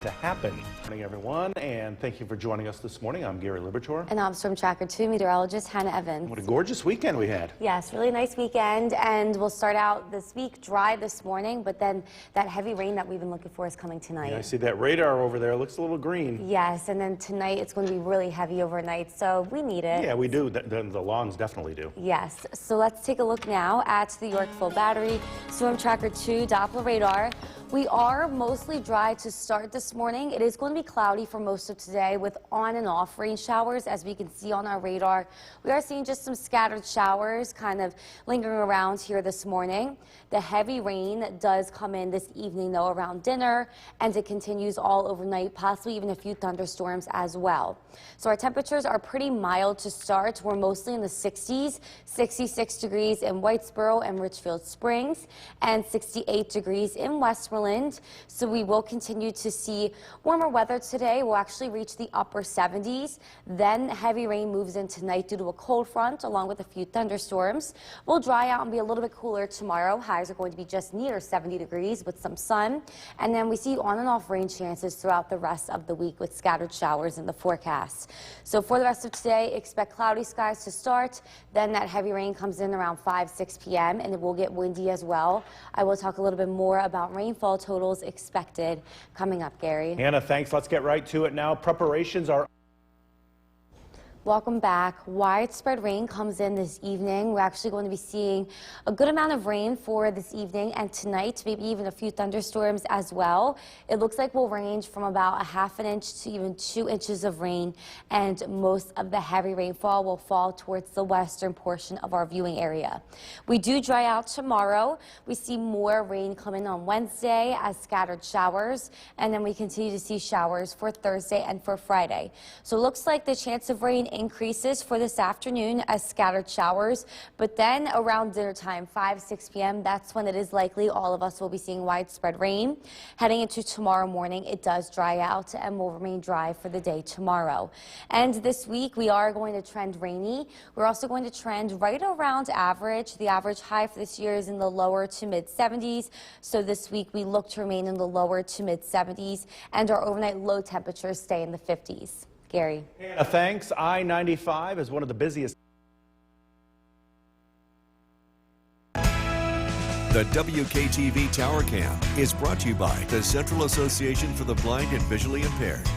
To happen. Good morning, everyone, and thank you for joining us this morning. I'm Gary Libertor. And I'm Storm Tracker 2 meteorologist Hannah Evans. What a gorgeous weekend we had. Yes, really nice weekend, and we'll start out this week dry this morning, but then that heavy rain that we've been looking for is coming tonight. Yeah, I see that radar over there. It looks a little green. Yes, and then tonight it's going to be really heavy overnight, so we need it. Yeah, we do. The lawns definitely do. Yes, so let's take a look now at the Yorkville Battery Storm Tracker 2 Doppler radar. We are mostly dry to start this morning. It is going to be cloudy for most of today with on and off rain showers, as we can see on our radar. We are seeing just some scattered showers kind of lingering around here this morning. The heavy rain does come in this evening, though, around dinner, and it continues all overnight, possibly even a few thunderstorms as well. So our temperatures are pretty mild to start. We're mostly in the 60s, 66 degrees in Whitesboro and Richfield Springs, and 68 degrees in Westmoreland. So we will continue to see warmer weather today. We'll actually reach the upper 70s. Then heavy rain moves in tonight due to a cold front along with a few thunderstorms. We'll dry out and be a little bit cooler tomorrow. Highs are going to be just near 70 degrees with some sun. And then we see on and off rain chances throughout the rest of the week with scattered showers in the forecast. So for the rest of today, expect cloudy skies to start. Then that heavy rain comes in around 6 p.m. and it will get windy as well. I will talk a little bit more about rainfall totals expected coming up, Gary. Hannah, thanks. Let's get right to it now. Preparations are... Welcome back. Widespread rain comes in this evening. We're actually going to be seeing a good amount of rain for this evening and tonight, maybe even a few thunderstorms as well. It looks like we'll range from about a ½ an inch to even 2 inches of rain, and most of the heavy rainfall will fall towards the western portion of our viewing area. We do dry out tomorrow. We see more rain coming on Wednesday as scattered showers, and then we continue to see showers for Thursday and for Friday. So it looks like the chance of rain increases for this afternoon as scattered showers, but then around dinner time, 6 p.m., that's when it is likely all of us will be seeing widespread rain. Heading into tomorrow morning, it does dry out and will remain dry for the day tomorrow. And this week, we are going to trend rainy. We're also going to trend right around average. The average high for this year is in the lower to mid 70s. So this week, we look to remain in the lower to mid 70s, and our overnight low temperatures stay in the 50s. Gary. Hannah, thanks. I-95 is one of the busiest. The WKTV Tower Cam is brought to you by the Central Association for the Blind and Visually Impaired.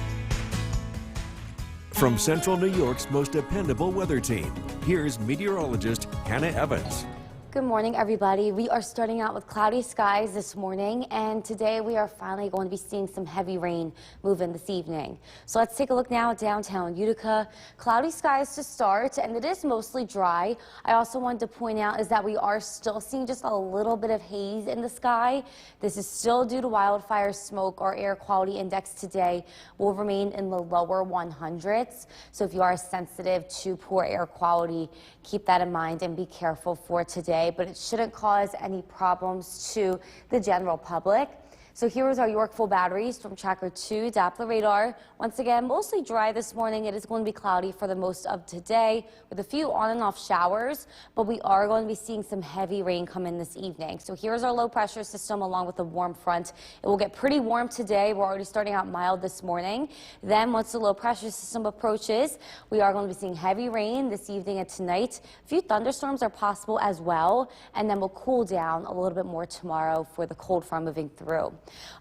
From Central New York's most dependable weather team, here's meteorologist Hannah Evans. Good morning, everybody. We are starting out with cloudy skies this morning, and today we are finally going to be seeing some heavy rain move in this evening. So let's take a look now at downtown Utica. Cloudy skies to start, and it is mostly dry. I also wanted to point out is that we are still seeing just a little bit of haze in the sky. This is still due to wildfire smoke. Our air quality index today will remain in the lower 100s. So if you are sensitive to poor air quality, keep that in mind and be careful for today. But it shouldn't cause any problems to the general public. So here is our Yorkville Battery Storm Tracker 2 Doppler radar. Once again, mostly dry this morning. It is going to be cloudy for the most of today with a few on and off showers, but we are going to be seeing some heavy rain come in this evening. So here's our low pressure system along with a warm front. It will get pretty warm today. We're already starting out mild this morning. Then once the low pressure system approaches, we are going to be seeing heavy rain this evening and tonight. A few thunderstorms are possible as well, and then we'll cool down a little bit more tomorrow for the cold front moving through.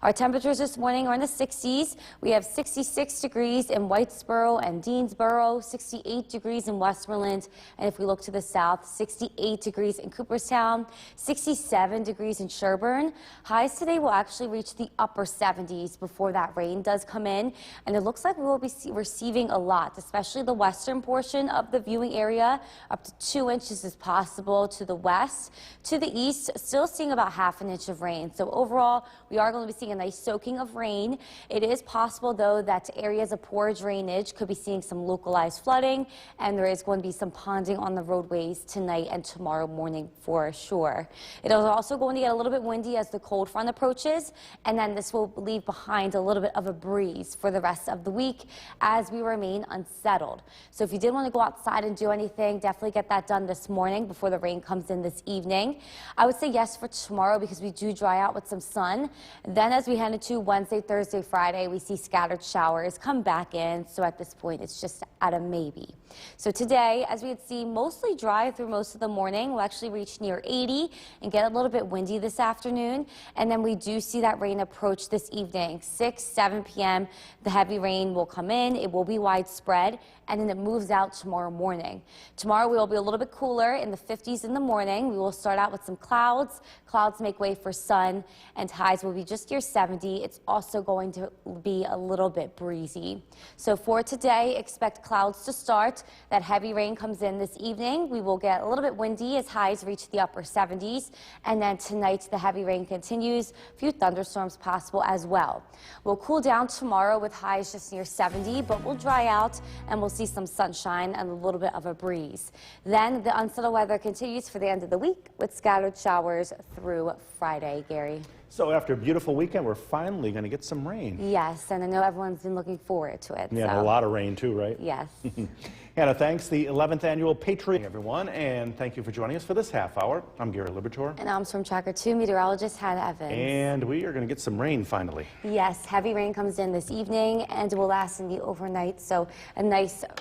Our temperatures this morning are in the 60s. We have 66 degrees in Whitesboro and Deansboro, 68 degrees in Westmoreland, and if we look to the south, 68 degrees in Cooperstown, 67 degrees in Sherburne. Highs today will actually reach the upper 70s before that rain does come in, and it looks like we will be receiving a lot, especially the western portion of the viewing area. Up to 2 inches is possible to the west. To the east, still seeing about ½ an inch of rain. So overall, we are going to be seeing a nice soaking of rain. It is possible, though, that areas of poor drainage could be seeing some localized flooding, and there is going to be some ponding on the roadways tonight and tomorrow morning for sure. It is also going to get a little bit windy as the cold front approaches, and then this will leave behind a little bit of a breeze for the rest of the week as we remain unsettled. So if you did want to go outside and do anything, definitely get that done this morning before the rain comes in this evening. I would say yes for tomorrow because we do dry out with some sun. Then as we head into Wednesday, Thursday, Friday, we see scattered showers come back in. So at this point, it's just at a maybe. So today, as we had seen, mostly dry through most of the morning. We'll actually reach near 80 and get a little bit windy this afternoon. And then we do see that rain approach this evening, 6, 7 p.m. The heavy rain will come in. It will be widespread, and then it moves out tomorrow morning. Tomorrow we will be a little bit cooler in the 50s in the morning. We will start out with some clouds. Clouds make way for sun, and highs will be just near 70. It's also going to be a little bit breezy. So for today, expect clouds to start. That heavy rain comes in this evening. We will get a little bit windy as highs reach the upper 70s. And then tonight, the heavy rain continues. A few thunderstorms possible as well. We'll cool down tomorrow with highs just near 70, but we'll dry out and we'll see some sunshine and a little bit of a breeze. Then the unsettled weather continues for the end of the week with scattered showers through Friday, Gary. So after a beautiful weekend, we're finally going to get some rain. Yes, and I know everyone's been looking forward to it. Yeah, and a lot of rain too, right? Yes. Hannah, thanks. The 11th Annual Patriot, everyone, and thank you for joining us for this half hour. I'm Gary Liberatore. And I'm Storm Tracker 2 meteorologist Hannah Evans. And we are going to get some rain finally. Yes, heavy rain comes in this evening and will last in the overnight. So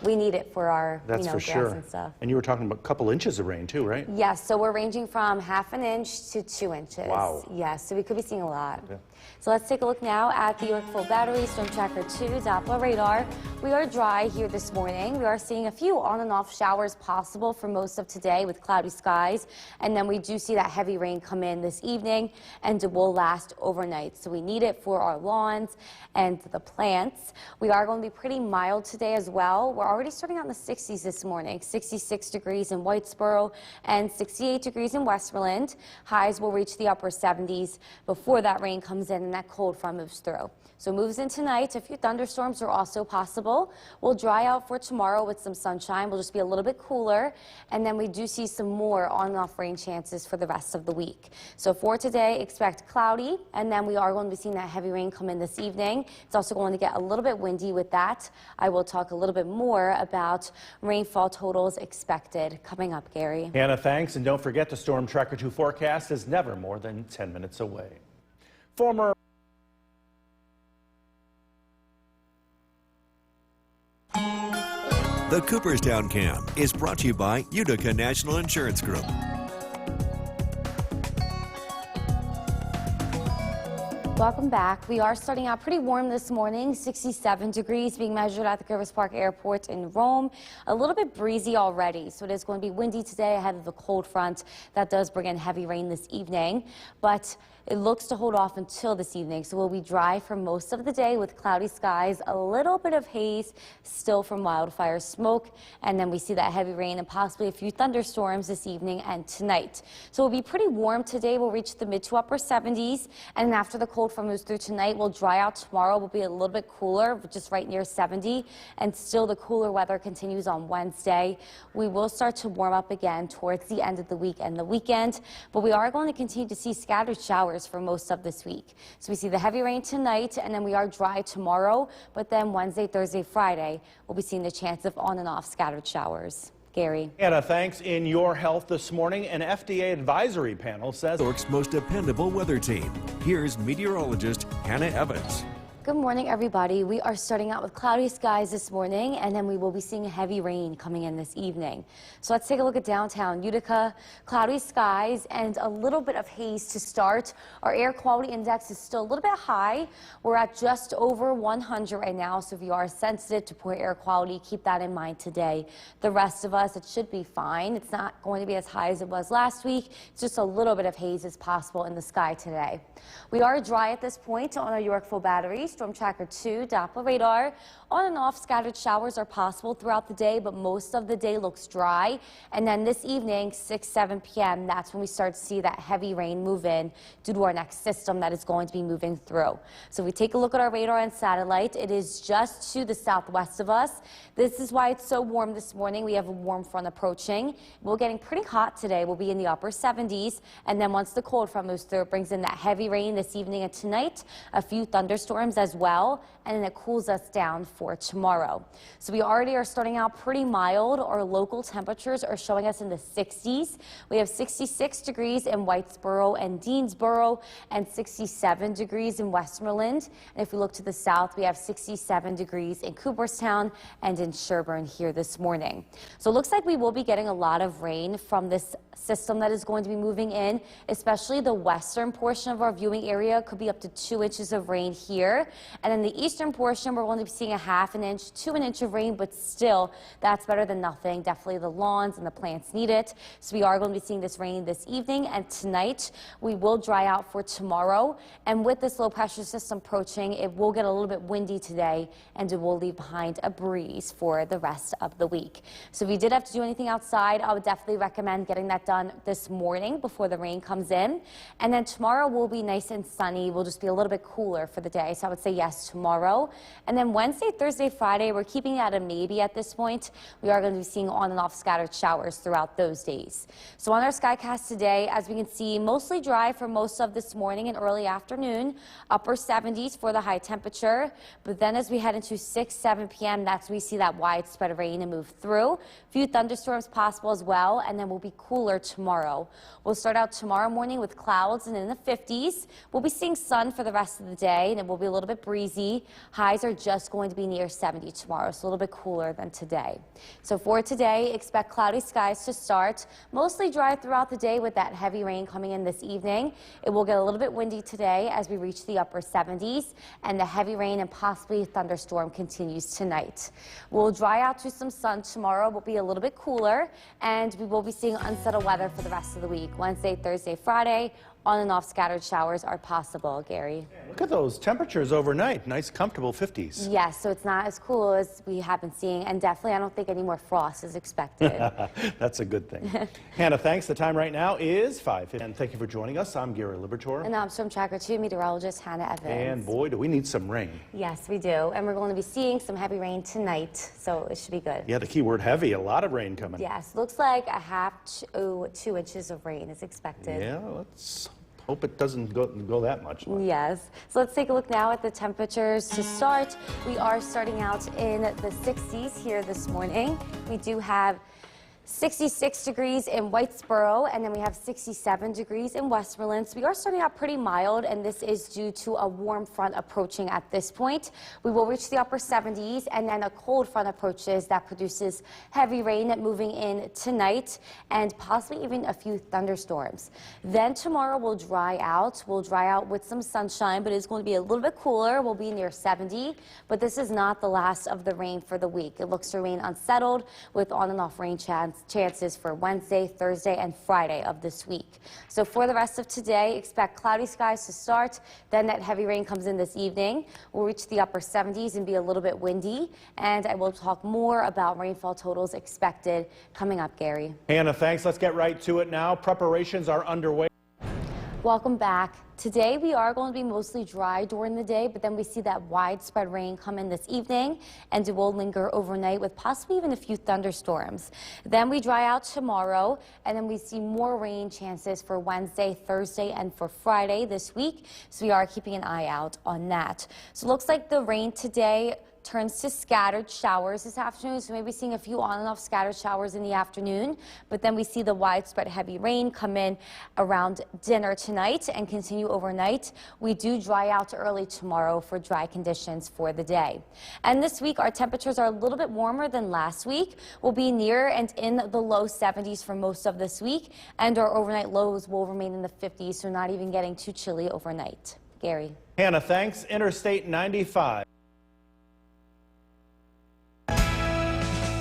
we need it for our That's for grass sure. and stuff. And you were talking about a couple inches of rain too, right? Yes, so we're ranging from ½ an inch to 2 inches. Wow. Yes, so we could be seeing a lot. Okay. So let's take a look now at the Yorkville Battery Storm Tracker 2 Doppler radar. We are dry here this morning. We are seeing a few on and off showers possible for most of today with cloudy skies. And then we do see that heavy rain come in this evening and it will last overnight. So we need it for our lawns and the plants. We are going to be pretty mild today as well. We're already starting out in the 60s this morning, 66 degrees in Whitesboro and 68 degrees in Westmoreland. Highs will reach the upper 70s before that rain comes in and that cold front moves through. So moves in tonight. A few thunderstorms are also possible. We'll dry out for tomorrow with some sunshine. We'll just be a little bit cooler. And then we do see some more on and off rain chances for the rest of the week. So for today, expect cloudy. And then we are going to be seeing that heavy rain come in this evening. It's also going to get a little bit windy with that. I will talk a little bit more about rainfall totals expected coming up, Gary. Hannah, thanks. And don't forget the Storm Tracker 2 forecast is never more than 10 minutes away. The Cooperstown Cam is brought to you by Utica National Insurance Group. Welcome back. We are starting out pretty warm this morning, 67 degrees being measured at the Curtis Park Airport in Rome. A little bit breezy already, so it is going to be windy today ahead of the cold front that does bring in heavy rain this evening. But it looks to hold off until this evening, so we'll be dry for most of the day with cloudy skies, a little bit of haze still from wildfire smoke, and then we see that heavy rain and possibly a few thunderstorms this evening and tonight. So we'll be pretty warm today. We'll reach the mid to upper 70s, and then after the cold front moves through tonight, we'll dry out tomorrow. We'll be a little bit cooler, just right near 70, and still the cooler weather continues on Wednesday. We will start to warm up again towards the end of the week and the weekend, but we are going to continue to see scattered showers for most of this week. So we see the heavy rain tonight, and then we are dry tomorrow, but then Wednesday, Thursday, Friday, we'll be seeing the chance of on and off scattered showers. Gary. Hannah, thanks. In your health this morning, an FDA advisory panel says York's most dependable weather team. Here's meteorologist Hannah Evans. Good morning, everybody. We are starting out with cloudy skies this morning, and then we will be seeing heavy rain coming in this evening. So let's take a look at downtown Utica. Cloudy skies and a little bit of haze to start. Our air quality index is still a little bit high. We're at just over 100 right now, so if you are sensitive to poor air quality, keep that in mind today. The rest of us, it should be fine. It's not going to be as high as it was last week. It's just a little bit of haze is possible in the sky today. We are dry at this point on our Yorkville Battery Storm Tracker 2 Doppler radar. On and off scattered showers are possible throughout the day, but most of the day looks dry. And then this evening, 6, 7 p.m., that's when we start to see that heavy rain move in due to our next system that is going to be moving through. So if we take a look at our radar and satellite, it is just to the southwest of us. This is why it's so warm this morning. We have a warm front approaching. We're getting pretty hot today. We'll be in the upper 70s. And then once the cold front moves through, it brings in that heavy rain this evening and tonight. A few thunderstorms as well, and then it cools us down for tomorrow. So we already are starting out pretty mild. Our local temperatures are showing us in the 60s. We have 66 degrees in Whitesboro and Deansboro and 67 degrees in Westmoreland. And if we look to the south, we have 67 degrees in Cooperstown and in Sherburne here this morning. So it looks like we will be getting a lot of rain from this system that is going to be moving in, especially the western portion of our viewing area could be up to 2 inches of rain here. And in the eastern portion, we're going to be seeing a ½ an inch to 1 inch of rain, but still that's better than nothing. Definitely the lawns and the plants need it. So we are going to be seeing this rain this evening and tonight. We will dry out for tomorrow. And with this low pressure system approaching, it will get a little bit windy today and it will leave behind a breeze for the rest of the week. So if you did have to do anything outside, I would definitely recommend getting that done this morning before the rain comes in. And then tomorrow will be nice and sunny. We'll just be a little bit cooler for the day. So I would say yes tomorrow. And then Wednesday, Thursday, Friday, we're keeping it at a maybe at this point. We are going to be seeing on and off scattered showers throughout those days. So on our skycast today, as we can see, mostly dry for most of this morning and early afternoon. Upper 70s for the high temperature. But then as we head into 6, 7 p.m., that's when we see that widespread rain and move through. A few thunderstorms possible as well. And then we'll be cooler tomorrow. We'll start out tomorrow morning with clouds and in the 50s. We'll be seeing sun for the rest of the day and it will be a little bit breezy. Highs are just going to be near 70 tomorrow, so a little bit cooler than today. So for today, expect cloudy skies to start. Mostly dry throughout the day with that heavy rain coming in this evening. It will get a little bit windy today as we reach the upper 70s and the heavy rain and possibly thunderstorm continues tonight. We'll dry out to some sun tomorrow, will be a little bit cooler, and we will be seeing unsettled weather for the rest of the week. Wednesday, Thursday, Friday, on and off scattered showers are possible, Gary. Look at those temperatures overnight. Nice, comfortable 50s. Yes, so it's not as cool as we have been seeing, and definitely I don't think any more frost is expected. That's a good thing. Hannah, thanks. The time right now is 5:50. And thank you for joining us. I'm Gary Liberatore. And I'm Storm Tracker 2 meteorologist Hannah Evans. And boy, do we need some rain. Yes, we do. And we're going to be seeing some heavy rain tonight, so it should be good. Yeah, the key word heavy. A lot of rain coming. Yes, looks like a ½ to 2 inches of rain is expected. Yeah, let's hope it doesn't go that much. Yes. So let's take a look now at the temperatures to start. We are starting out in the 60s here this morning. We do have 66 degrees in Whitesboro, and then we have 67 degrees in Westmoreland. So we are starting out pretty mild, and this is due to a warm front approaching at this point. We will reach the upper 70s, and then a cold front approaches that produces heavy rain moving in tonight, and possibly even a few thunderstorms. Then tomorrow we'll dry out. We'll dry out with some sunshine, but it's going to be a little bit cooler. We'll be near 70, but this is not the last of the rain for the week. It looks to remain unsettled with on and off rain chances for Wednesday, Thursday, and Friday of this week. So for the rest of today, expect cloudy skies to start. Then that heavy rain comes in this evening. We'll reach the upper 70s and be a little bit windy. And I will talk more about rainfall totals expected coming up, Gary. Hannah, thanks. Let's get right to it now. Preparations are underway. Welcome back. Today we are going to be mostly dry during the day, but then we see that widespread rain come in this evening and it will linger overnight with possibly even a few thunderstorms. Then we dry out tomorrow and then we see more rain chances for Wednesday, Thursday, and for Friday this week. So we are keeping an eye out on that. So it looks like the rain today turns to scattered showers this afternoon, so maybe seeing a few on and off scattered showers in the afternoon, but then we see the widespread heavy rain come in around dinner tonight and continue overnight. We do dry out early tomorrow for dry conditions for the day. And this week our temperatures are a little bit warmer than last week. We'll be near and in the low 70s for most of this week, and our overnight lows will remain in the 50s, so not even getting too chilly overnight. Gary. Hannah, thanks. Interstate 95.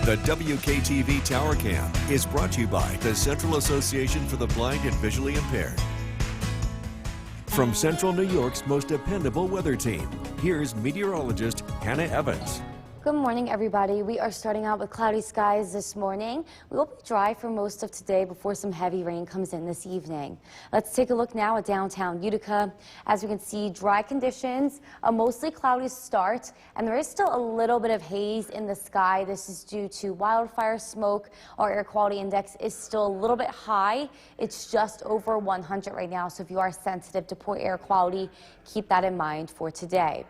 The WKTV Tower Cam is brought to you by the Central Association for the Blind and Visually Impaired. From Central New York's most dependable weather team, here's meteorologist Hannah Evans. Good morning, everybody. We are starting out with cloudy skies this morning. We will be dry for most of today before some heavy rain comes in this evening. Let's take a look now at downtown Utica. As we can see, dry conditions, a mostly cloudy start, and there is still a little bit of haze in the sky. This is due to wildfire smoke. Our air quality index is still a little bit high. It's just over 100 right now, so if you are sensitive to poor air quality, keep that in mind for today.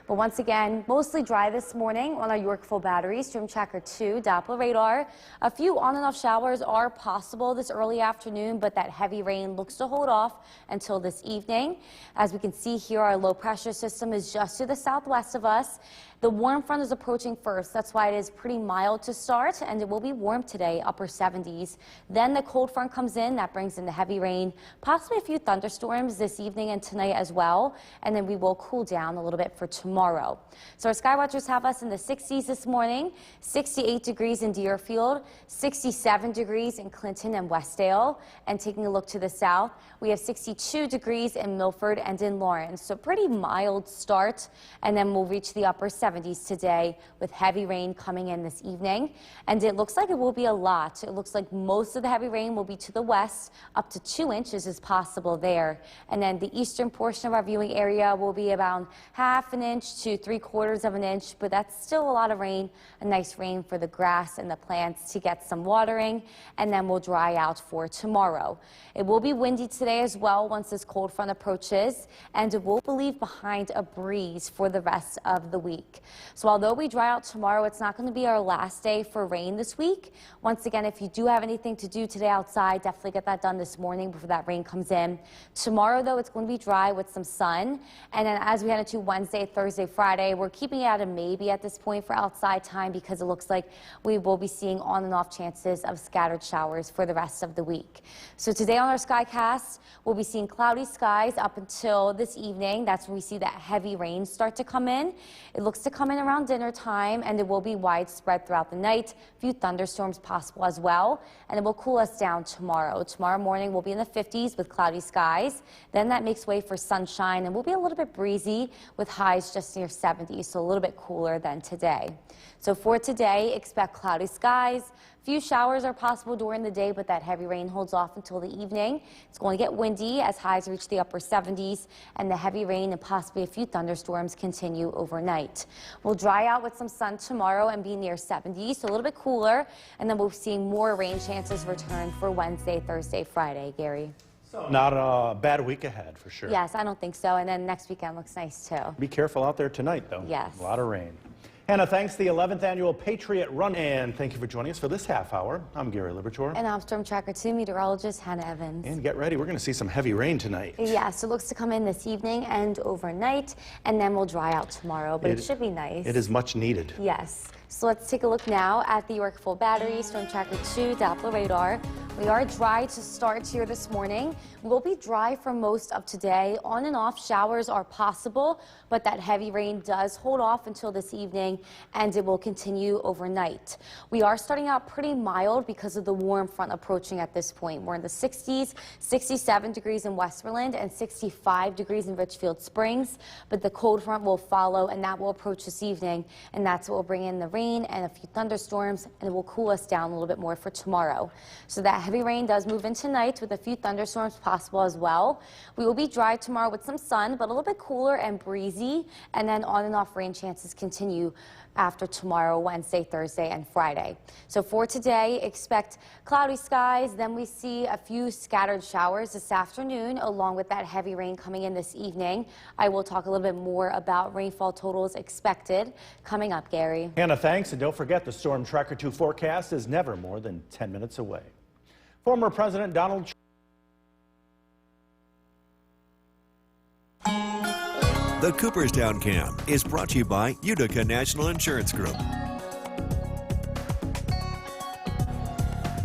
But once again, mostly dry this morning on our Yorkville Battery, Storm Tracker 2, Doppler radar. A few on and off showers are possible this early afternoon, but that heavy rain looks to hold off until this evening. As we can see here, our low pressure system is just to the southwest of us. The warm front is approaching first. That's why it is pretty mild to start, and it will be warm today, upper 70s. Then the cold front comes in. That brings in the heavy rain, possibly a few thunderstorms this evening and tonight as well. And then we will cool down a little bit for tomorrow. So our sky watchers have us in the 60s this morning, 68 degrees in Deerfield, 67 degrees in Clinton and Westdale. And taking a look to the south, we have 62 degrees in Milford and in Lawrence. So pretty mild start, and then we'll reach the upper 70s today with heavy rain coming in this evening. And it looks like it will be a lot. It looks like most of the heavy rain will be to the west. Up to 2 inches is possible there. And then the eastern portion of our viewing area will be about ½ an inch to 3/4 of an inch, but that's still a lot of rain. A nice rain for the grass and the plants to get some watering, and then we'll dry out for tomorrow. It will be windy today as well once this cold front approaches, and it will leave behind a breeze for the rest of the week. So although we dry out tomorrow, it's not going to be our last day for rain this week. Once again, if you do have anything to do today outside, definitely get that done this morning before that rain comes in. Tomorrow, though, it's going to be dry with some sun. And then as we head into Wednesday, Thursday, Friday, we're keeping it at a maybe at this point for outside time because it looks like we will be seeing on and off chances of scattered showers for the rest of the week. So today on our Skycast, we'll be seeing cloudy skies up until this evening. That's when we see that heavy rain start to come in. It looks to come in around dinner time, and it will be widespread throughout the night. A few thunderstorms possible as well, and it will cool us down tomorrow. Tomorrow morning we'll be in the 50s with cloudy skies. Then that makes way for sunshine, and we'll be a little bit breezy with highs just near 70, so a little bit cooler than today. So for today, expect cloudy skies. Few showers are possible during the day, but that heavy rain holds off until the evening. It's going to get windy as highs reach the upper 70s, and the heavy rain and possibly a few thunderstorms continue overnight. We'll dry out with some sun tomorrow and be near 70, so a little bit cooler, and then we'll be seeing more rain chances return for Wednesday, Thursday, Friday. Gary? Not a bad week ahead for sure. Yes, I don't think so, and then next weekend looks nice too. Be careful out there tonight, though. Yes. A lot of rain. Hannah, thanks. The 11th Annual Patriot Run, and thank you for joining us for this half hour. I'm Gary Libertor. And I'm Storm Tracker 2 meteorologist Hannah Evans. And get ready, we're going to see some heavy rain tonight. Yes, it looks to come in this evening and overnight, and then we'll dry out tomorrow, but it should be nice. It is much needed. Yes. So let's take a look now at the Yorkville Battery, Storm Tracker 2, Doppler radar. We are dry to start here this morning. We'll be dry for most of today. On and off showers are possible, but that heavy rain does hold off until this evening, and it will continue overnight. We are starting out pretty mild because of the warm front approaching at this point. We're in the 60s, 67 degrees in Westmoreland and 65 degrees in Richfield Springs, but the cold front will follow, and that will approach this evening, and that's what will bring in the rain and a few thunderstorms, and it will cool us down a little bit more for tomorrow. So that heavy rain does move in tonight with a few thunderstorms possible as well. We will be dry tomorrow with some sun, but a little bit cooler and breezy, and then on and off rain chances continue after tomorrow, Wednesday, Thursday, and Friday. So for today, expect cloudy skies. Then we see a few scattered showers this afternoon, along with that heavy rain coming in this evening. I will talk a little bit more about rainfall totals expected coming up, Gary. Hannah, thanks. And don't forget, the Storm Tracker 2 forecast is never more than 10 minutes away. Former President Donald Trump. The Cooperstown Cam is brought to you by Utica National Insurance Group.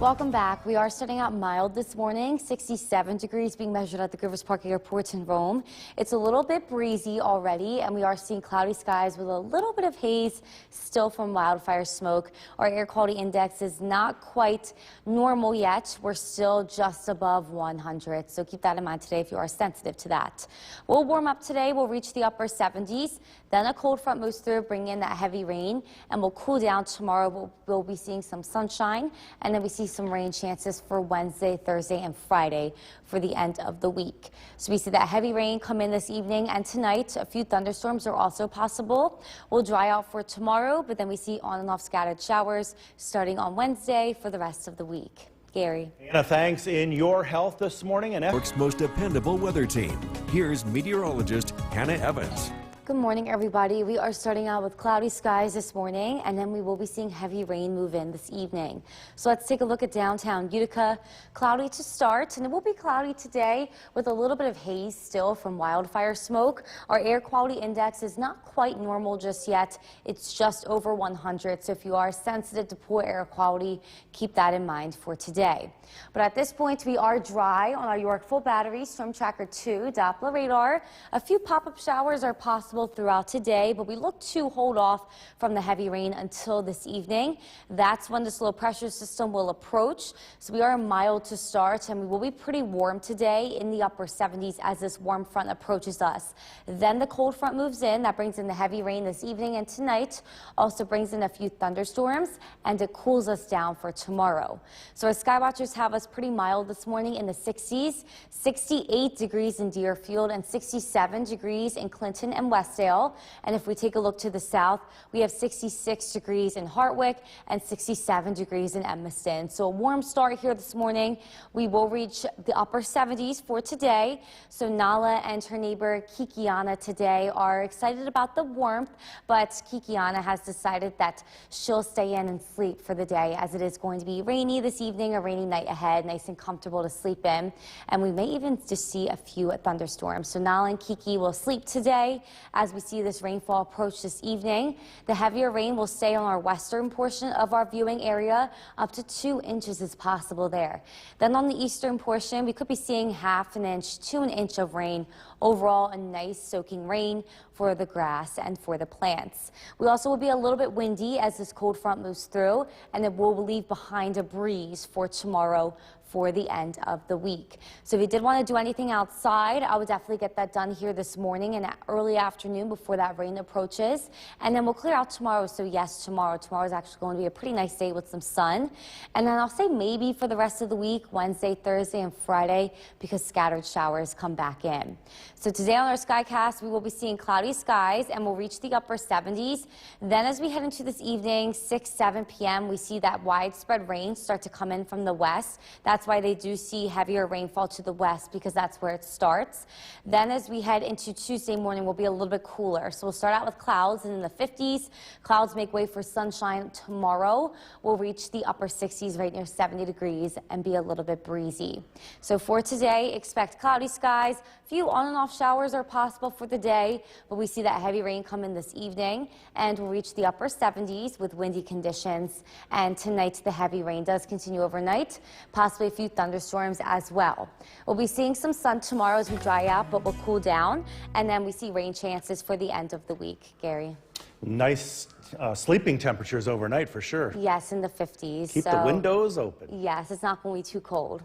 Welcome back. We are starting out mild this morning, 67 degrees being measured at the Grivers Park Airport in Rome. It's a little bit breezy already, and we are seeing cloudy skies with a little bit of haze still from wildfire smoke. Our air quality index is not quite normal yet. We're still just above 100, so keep that in mind today if you are sensitive to that. We'll warm up today. We'll reach the upper 70s. Then a cold front moves through, bringing in that heavy rain, and we'll cool down tomorrow. We'll be seeing some sunshine, and then we see some rain chances for Wednesday, Thursday, and Friday for the end of the week. So we see that heavy rain come in this evening and tonight. A few thunderstorms are also possible. We'll dry out for tomorrow, but then we see on and off scattered showers starting on Wednesday for the rest of the week. Gary. Hannah, thanks. In your health this morning, and New York's most dependable weather team. Here's meteorologist Hannah Evans. Good morning, everybody. We are starting out with cloudy skies this morning, and then we will be seeing heavy rain move in this evening. So let's take a look at downtown Utica. Cloudy to start, and it will be cloudy today with a little bit of haze still from wildfire smoke. Our air quality index is not quite normal just yet. It's just over 100, so if you are sensitive to poor air quality, keep that in mind for today. But at this point, we are dry on our Yorkville Battery Storm Tracker 2 Doppler radar. A few pop-up showers are possible throughout today, but we look to hold off from the heavy rain until this evening. That's when this low pressure system will approach. So we are mild to start, and we will be pretty warm today in the upper 70s as this warm front approaches us. Then the cold front moves in. That brings in the heavy rain this evening and tonight. Also brings in a few thunderstorms, and it cools us down for tomorrow. So our skywatchers have us pretty mild this morning in the 60s, 68 degrees in Deerfield and 67 degrees in Clinton and Westdale. And if we take a look to the south, we have 66 degrees in Hartwick and 67 degrees in Edmiston. So a warm start here this morning. We will reach the upper 70s for today. So Nala and her neighbor Kikiana today are excited about the warmth, but Kikiana has decided that she'll stay in and sleep for the day, as it is going to be rainy this evening, a rainy night ahead, nice and comfortable to sleep in. And we may even just see a few thunderstorms. So Nala and Kiki will sleep today as we see this rainfall approach this evening. The heavier rain will stay on our western portion of our viewing area. Up to 2 inches is possible there. Then on the eastern portion, we could be seeing ½ an inch to an inch of rain. Overall, a nice soaking rain for the grass and for the plants. We also will be a little bit windy as this cold front moves through, and it will leave behind a breeze for tomorrow for the end of the week. So if you did want to do anything outside, I would definitely get that done here this morning and early afternoon before that rain approaches. And then we'll clear out tomorrow. So yes, tomorrow is actually going to be a pretty nice day with some sun. And then I'll say maybe for the rest of the week, Wednesday, Thursday, and Friday, because scattered showers come back in. So today on our Skycast, we will be seeing cloudy skies and we'll reach the upper 70s. Then as we head into this evening, 6-7 p.m., we see that widespread rain start to come in from the west. That's why they do see heavier rainfall to the west, because that's where it starts. Then as we head into Tuesday morning, we'll be a little bit cooler. So we'll start out with clouds in the 50s. Clouds make way for sunshine tomorrow. We'll reach the upper 60s right near 70 degrees and be a little bit breezy. So for today, expect cloudy skies. Few on and off showers are possible for the day, but we see that heavy rain come in this evening, and we'll reach the upper 70s with windy conditions. And tonight, the heavy rain does continue overnight, possibly a few thunderstorms as well. We'll be seeing some sun tomorrow as we dry out, but we'll cool down, and then we see rain chances for the end of the week. Gary? Nice sleeping temperatures overnight for sure. Yes, in the 50s. Keep the windows open. Yes, it's not going to be too cold.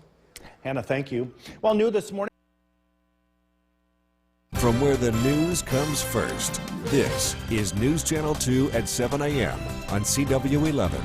Hannah, thank you. Well, new this morning. From where the news comes first, this is News Channel 2 at 7 a.m. on CW11.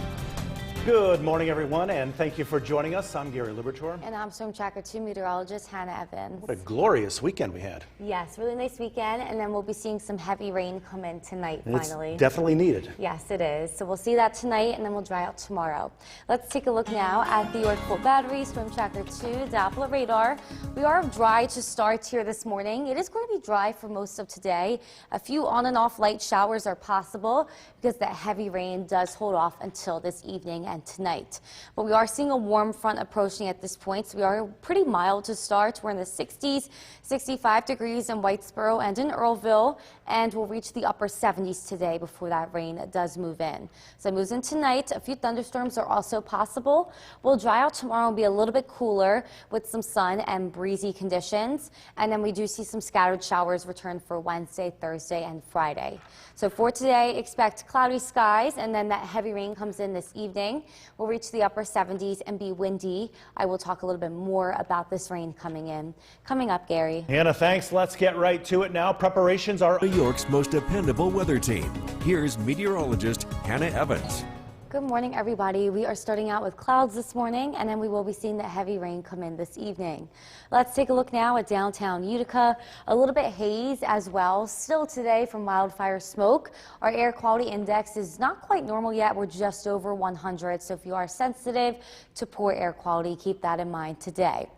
Good morning, everyone, and thank you for joining us. I'm Gary Libertor. And I'm Storm Tracker 2 meteorologist Hannah Evans. What a glorious weekend we had. Yes, really nice weekend, and then we'll be seeing some heavy rain come in tonight, finally. It's definitely needed. Yes, it is. So we'll see that tonight, and then we'll dry out tomorrow. Let's take a look now at the Yorkville Battery Storm Tracker 2 Doppler radar. We are dry to start here this morning. It is going to be dry for most of today. A few on and off light showers are possible because that heavy rain does hold off until this evening and tonight. But we are seeing a warm front approaching at this point, so we are pretty mild to start. We're in the 60s, 65 degrees in Whitesboro and in Earlville, and we'll reach the upper 70s today before that rain does move in. So it moves in tonight. A few thunderstorms are also possible. We'll dry out tomorrow and be a little bit cooler with some sun and breezy conditions, and then we do see some scattered showers return for Wednesday, Thursday, and Friday. So for today, expect cloudy skies, and then that heavy rain comes in this evening. We'll reach the upper 70s and be windy. I will talk a little bit more about this rain coming in. Coming up, Gary. Hannah, thanks. Let's get right to it now. Preparations are New York's most dependable weather team. Here's meteorologist Hannah Evans. Good morning, everybody. We are starting out with clouds this morning, and then we will be seeing that heavy rain come in this evening. Let's take a look now at downtown Utica. A little bit haze as well. Still today from wildfire smoke. Our air quality index is not quite normal yet. We're just over 100. So if you are sensitive to poor air quality, keep that in mind today.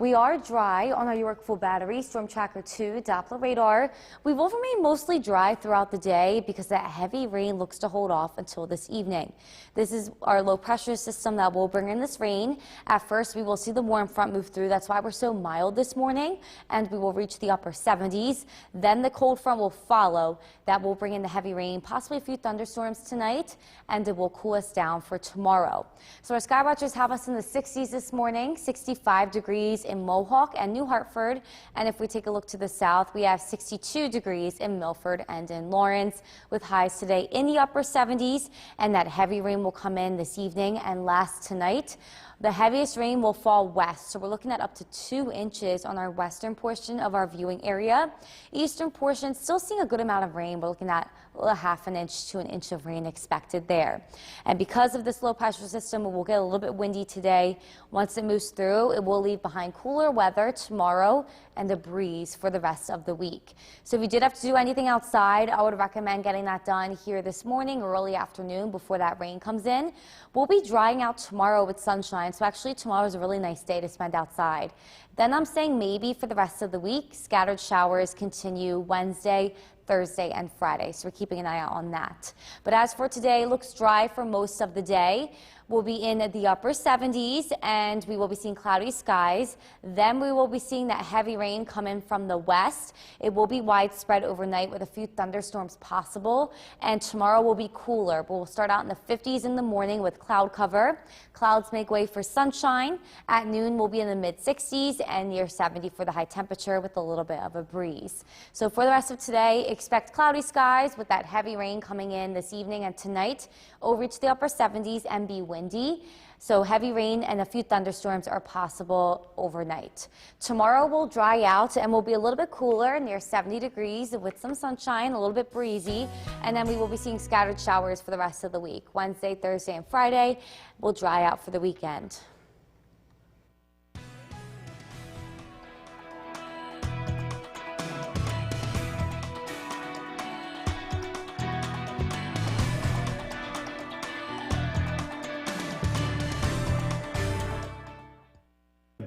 We are dry on our York Full Battery, Storm Tracker 2, Doppler radar. We will remain mostly dry throughout the day because that heavy rain looks to hold off until this evening. This is our low pressure system that will bring in this rain. At first, we will see the warm front move through. That's why we're so mild this morning, and we will reach the upper 70s. Then the cold front will follow. That will bring in the heavy rain, possibly a few thunderstorms tonight, and it will cool us down for tomorrow. So our sky watchers have us in the 60s this morning, 65 degrees in Mohawk and New Hartford. And if we take a look to the south, we have 62 degrees in Milford and in Lawrence, with highs today in the upper 70s, and that heavy rain will come in this evening and last tonight. The heaviest rain will fall west, so we're looking at up to 2 inches on our western portion of our viewing area. Eastern portion still seeing a good amount of rain. We're looking at a half an inch to an inch of rain expected there. And because of this low pressure system, it will get a little bit windy today. Once it moves through, it will leave behind cooler weather tomorrow and a breeze for the rest of the week. So if you did have to do anything outside, I would recommend getting that done here this morning or early afternoon before that rain comes in. We'll be drying out tomorrow with sunshine, so actually tomorrow is a really nice day to spend outside. Then I'm saying maybe for the rest of the week, scattered showers continue Wednesday, Thursday, and Friday, so we're keeping an eye out on that. But as for today, it looks dry for most of the day. We'll be in the upper 70s, and we will be seeing cloudy skies. Then we will be seeing that heavy rain come in from the west. It will be widespread overnight with a few thunderstorms possible, and tomorrow will be cooler. We'll start out in the 50s in the morning with cloud cover. Clouds make way for sunshine. At noon, we'll be in the mid-60s and near 70 for the high temperature with a little bit of a breeze. So for the rest of today, expect cloudy skies with that heavy rain coming in this evening and tonight. It'll reach the upper 70s and be windy. So heavy rain and a few thunderstorms are possible overnight. Tomorrow will dry out and will be a little bit cooler, near 70 degrees with some sunshine, a little bit breezy. And then we will be seeing scattered showers for the rest of the week. Wednesday, Thursday, and Friday will dry out for the weekend.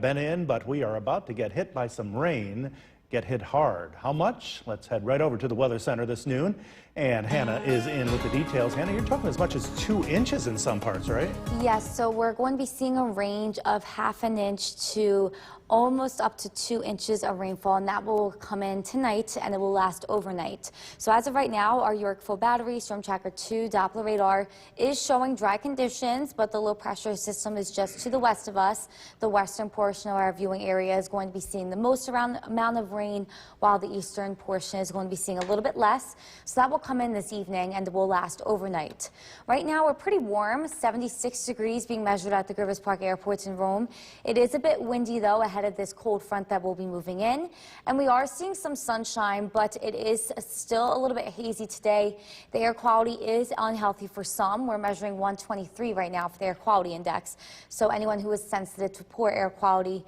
Been in, but we are about to get hit by some rain, get hit hard. How much? Let's head right over to the Weather Center this noon. And Hannah is in with the details. Hannah, you're talking as much as 2 inches in some parts, right? Yes, so we're going to be seeing a range of half an inch to almost up to 2 inches of rainfall, and that will come in tonight and it will last overnight. So as of right now, our York Full Battery, Storm Tracker 2, Doppler radar is showing dry conditions, but the low pressure system is just to the west of us. The western portion of our viewing area is going to be seeing the most amount of rain, while the eastern portion is going to be seeing a little bit less. So that will come in this evening and will last overnight. Right now we're pretty warm, 76 degrees being measured at the Grivers Park Airport in Rome. It is a bit windy though ahead of this cold front that will be moving in, and we are seeing some sunshine, but it is still a little bit hazy today. The air quality is unhealthy for some. We're measuring 123 right now for the air quality index, so anyone who is sensitive to poor air quality,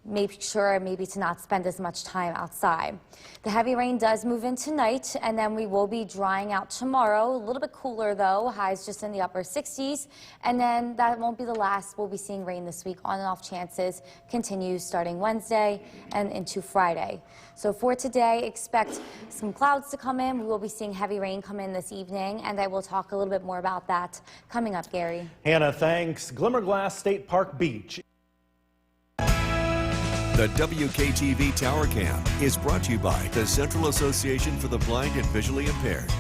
make sure maybe to not spend as much time outside. The heavy rain does move in tonight, and then we will be drying out tomorrow. A little bit cooler though, highs just in the upper 60s, and then that won't be the last. We'll be seeing rain this week. On and off chances continue starting Wednesday and into Friday. So for today, expect some clouds to come in. We will be seeing heavy rain come in this evening, and I will talk a little bit more about that coming up, Gary. Hannah, thanks. Glimmerglass State Park Beach. The WKTV Tower Cam is brought to you by the Central Association for the Blind and Visually Impaired.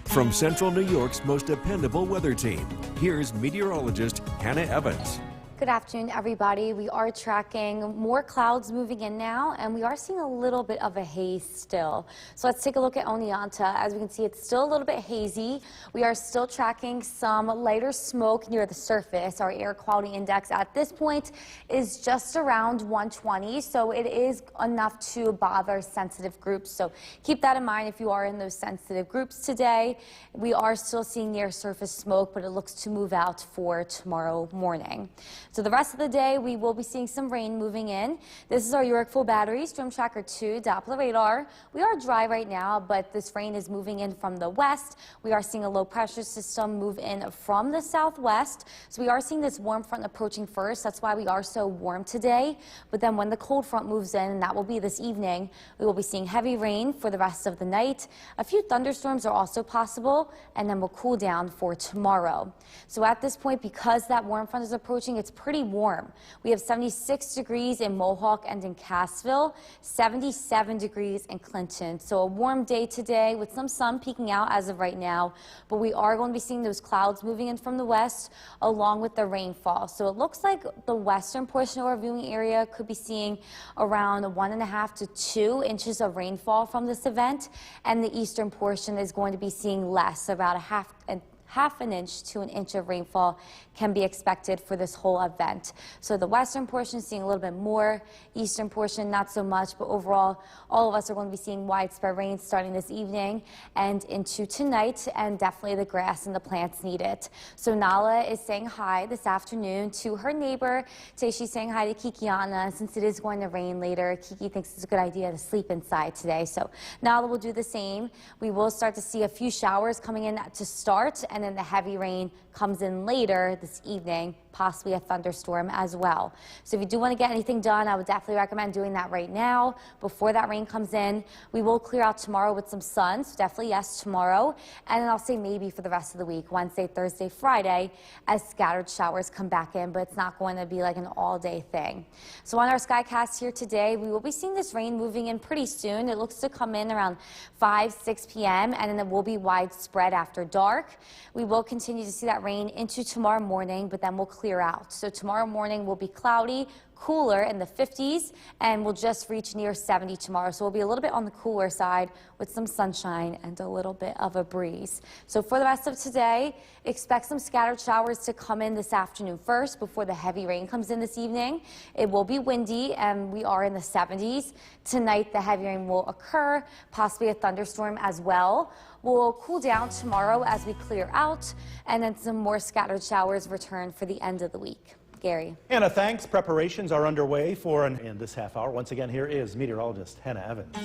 From Central New York's most dependable weather team, here's meteorologist Hannah Evans. Good afternoon, everybody. We are tracking more clouds moving in now, and we are seeing a little bit of a haze still. So let's take a look at Oneonta. As we can see, it's still a little bit hazy. We are still tracking some lighter smoke near the surface. Our air quality index at this point is just around 120, so it is enough to bother sensitive groups. So keep that in mind if you are in those sensitive groups today. We are still seeing near surface smoke, but it looks to move out for tomorrow morning. So the rest of the day, we will be seeing some rain moving in. This is our Yorkville Battery Storm Tracker 2 Doppler radar. We are dry right now, but this rain is moving in from the west. We are seeing a low pressure system move in from the southwest. So we are seeing this warm front approaching first. That's why we are so warm today. But then when the cold front moves in, and that will be this evening, we will be seeing heavy rain for the rest of the night. A few thunderstorms are also possible, and then we'll cool down for tomorrow. So at this point, because that warm front is approaching, it's pretty warm. We have 76 degrees in Mohawk and in Cassville, 77 degrees in Clinton. So a warm day today with some sun peeking out as of right now, but we are going to be seeing those clouds moving in from the west along with the rainfall. So it looks like the western portion of our viewing area could be seeing around 1.5 to 2 inches of rainfall from this event, and the eastern portion is going to be seeing less, about half an inch to an inch of rainfall can be expected for this whole event. So the western portion is seeing a little bit more, eastern portion not so much, but overall all of us are going to be seeing widespread rain starting this evening and into tonight, and definitely the grass and the plants need it. So Nala is saying hi this afternoon to her neighbor. Today she's saying hi to Kikiana. Since it is going to rain later, Kiki thinks it's a good idea to sleep inside today. So Nala will do the same. We will start to see a few showers coming in to start, and then the heavy rain comes in later this evening, possibly a thunderstorm as well. So if you do want to get anything done, I would definitely recommend doing that right now before that rain comes in. We will clear out tomorrow with some sun, so definitely yes tomorrow. And then I'll say maybe for the rest of the week, Wednesday, Thursday, Friday, as scattered showers come back in, but it's not going to be like an all-day thing. So on our Skycast here today, we will be seeing this rain moving in pretty soon. It looks to come in around 5, 6 p.m., and then it will be widespread after dark. We will continue to see that rain into tomorrow morning, but then we'll clear out. So tomorrow morning will be cloudy, cooler in the 50s, and we'll just reach near 70 tomorrow. So we'll be a little bit on the cooler side with some sunshine and a little bit of a breeze. So for the rest of today, expect some scattered showers to come in this afternoon first before the heavy rain comes in this evening. It will be windy, and we are in the 70s. Tonight, the heavy rain will occur, possibly a thunderstorm as well. We'll cool down tomorrow as we clear out, and then some more scattered showers return for the end of the week. Gary. Hannah, thanks. Preparations are underway for in this half hour. Once again, here is meteorologist Hannah Evans.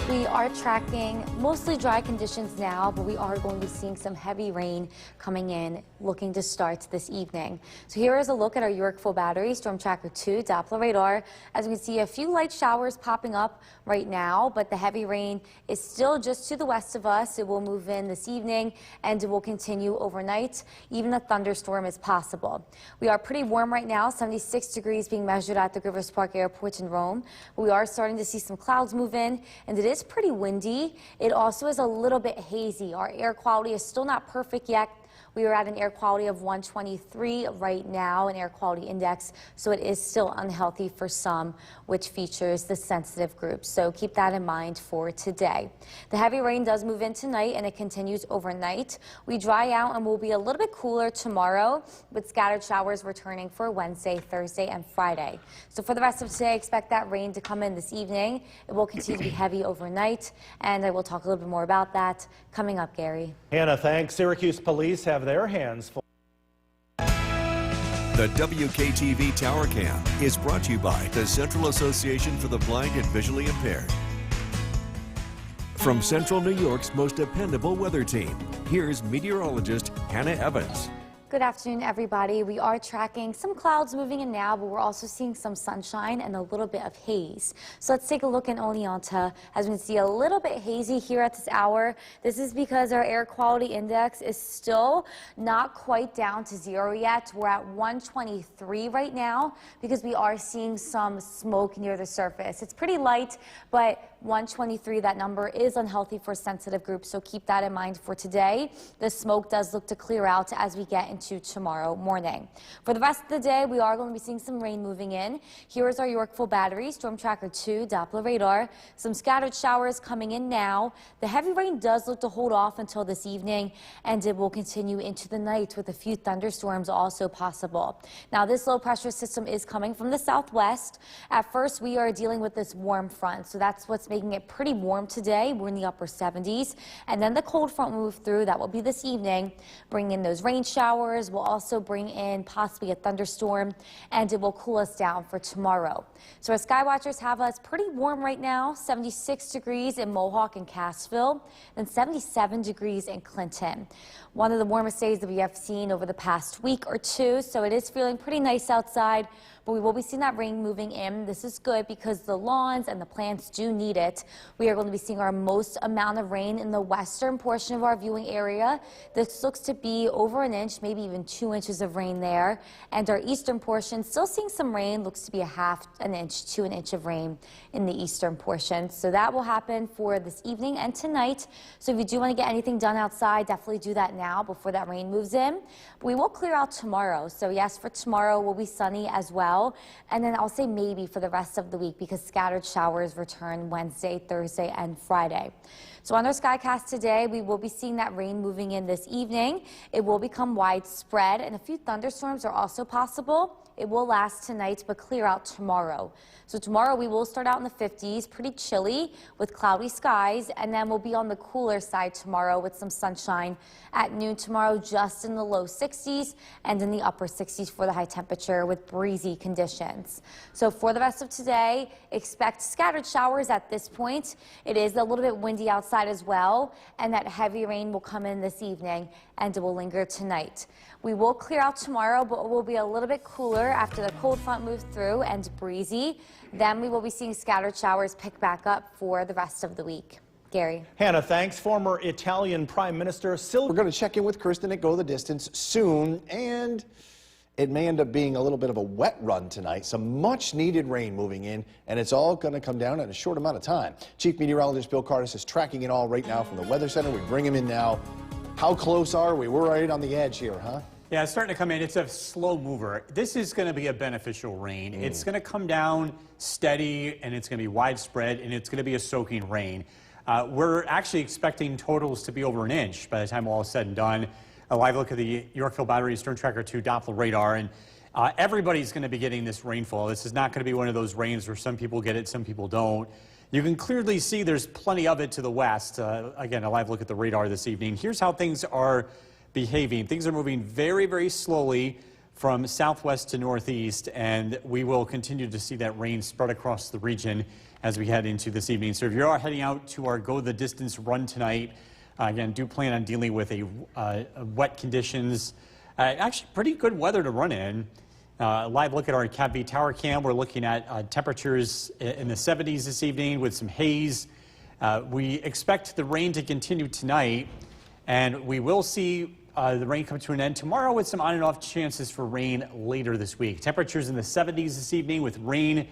We are tracking mostly dry conditions now, but we are going to be seeing some heavy rain coming in, looking to start this evening. So here is a look at our Yorkville Battery Storm Tracker 2 Doppler radar. As we can see, a few light showers popping up right now, but the heavy rain is still just to the west of us. It will move in this evening, and it will continue overnight. Even a thunderstorm is possible. We are pretty warm right now, 76 degrees being measured at the Rivers Park Airport in Rome. We are starting to see some clouds move in, and it is pretty windy. It also is a little bit hazy. Our air quality is still not perfect yet. We are at an air quality of 123 right now, an air quality index, so it is still unhealthy for some, which features the sensitive groups. So keep that in mind for today. The heavy rain does move in tonight, and it continues overnight. We dry out and will be a little bit cooler tomorrow, with scattered showers returning for Wednesday, Thursday, and Friday. So for the rest of today, expect that rain to come in this evening. It will continue to be heavy overnight, and I will talk a little bit more about that coming up, Gary. Hannah, thanks. Syracuse police have their hands full. The WKTV Tower Cam is brought to you by the Central Association for the Blind and Visually Impaired. From Central New York's most dependable weather team, here's meteorologist Hannah Evans. Good afternoon, everybody. We are tracking some clouds moving in now, but we're also seeing some sunshine and a little bit of haze. So let's take a look in Oneonta. As we can see, a little bit hazy here at this hour. This is because our air quality index is still not quite down to 0 yet. We're at 123 right now because we are seeing some smoke near the surface. It's pretty light, but 123, that number is unhealthy for sensitive groups, so keep that in mind for today. The smoke does look to clear out as we get into tomorrow morning. For the rest of the day, we are going to be seeing some rain moving in. Here is our Yorkville Battery Storm Tracker 2 Doppler radar. Some scattered showers coming in now. The heavy rain does look to hold off until this evening, and it will continue into the night with a few thunderstorms also possible. Now, this low pressure system is coming from the southwest. At first, we are dealing with this warm front, so that's what's making it pretty warm today. We're in the upper 70s, and then the cold front will move through. That will be this evening, bringing in those rain showers showers will also bring in possibly a thunderstorm, and it will cool us down for tomorrow. So our sky watchers have us pretty warm right now, 76 degrees in Mohawk and Cassville, and 77 degrees in Clinton. One of the warmest days that we have seen over the past week or two, so it is feeling pretty nice outside, but we will be seeing that rain moving in. This is good because the lawns and the plants do need it. We are going to be seeing our most amount of rain in the western portion of our viewing area. This looks to be over an inch, maybe even 2 inches of rain there. And our eastern portion, still seeing some rain, looks to be a half an inch to an inch of rain in the eastern portion. So that will happen for this evening and tonight. So if you do want to get anything done outside, definitely do that now before that rain moves in. But we will clear out tomorrow. So yes, for tomorrow will be sunny as well. And then I'll say maybe for the rest of the week because scattered showers return Wednesday, Thursday, and Friday. So on our Skycast today, we will be seeing that rain moving in this evening. It will become widespread, and a few thunderstorms are also possible. It will last tonight, but clear out tomorrow. So tomorrow we will start out in the 50s, pretty chilly with cloudy skies, and then we'll be on the cooler side tomorrow with some sunshine at noon tomorrow, just in the low 60s and in the upper 60s for the high temperature with breezy conditions. So for the rest of today, expect scattered showers at this point. It is a little bit windy outside as well, and that heavy rain will come in this evening and it will linger tonight. We will clear out tomorrow, but it will be a little bit cooler after the cold front moves through and breezy. Then we will be seeing scattered showers pick back up for the rest of the week. Gary. Hannah, thanks. Former Italian Prime Minister Silvio. We're going to check in with Kristen at Go the Distance soon, and it may end up being a little bit of a wet run tonight. Some much needed rain moving in, and it's all going to come down in a short amount of time. Chief Meteorologist Bill Curtis is tracking it all right now from the Weather Center. We bring him in now. How close are we? We're right on the edge here, huh? Yeah, it's starting to come in. It's a slow mover. This is going to be a beneficial rain. It's going to come down steady, and it's going to be widespread, and it's going to be a soaking rain. We're actually expecting totals to be over an inch by the time all is said and done. A live look at the Yorkville Battery Storm Tracker 2 Doppler radar, and everybody's going to be getting this rainfall. This is not going to be one of those rains where some people get it, some people don't. You can clearly see there's plenty of it to the west. Again, a live look at the radar this evening. Here's how things are behaving. Things are moving very, very slowly from southwest to northeast, and we will continue to see that rain spread across the region as we head into this evening. So if you are heading out to our Go the Distance run tonight, again, do plan on dealing with wet conditions. Actually, pretty good weather to run in. Live look at our Cat V Tower Cam. We're looking at temperatures in the 70s this evening with some haze. We expect the rain to continue tonight, and we will see the rain come to an end tomorrow with some on and off chances for rain later this week. Temperatures in the 70s this evening with rain.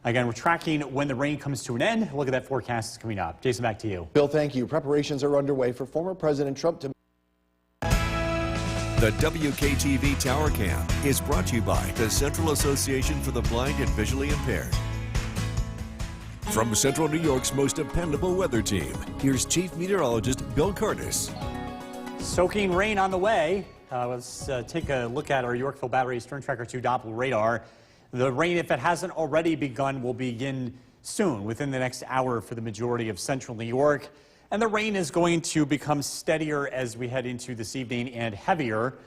Again, we're tracking when the rain comes to an end. Look at that forecast is coming up. Jason, back to you. Bill, thank you. Preparations are underway for former President Trump to... The WKTV Tower Cam is brought to you by the Central Association for the Blind and Visually Impaired. From Central New York's most dependable weather team, here's Chief Meteorologist Bill Curtis. Soaking rain on the way. Let's take a look at our Yorkville Battery Storm Tracker 2 Doppler radar. The rain, if it hasn't already begun, will begin soon, within the next hour for the majority of central New York. And the rain is going to become steadier as we head into this evening and heavier.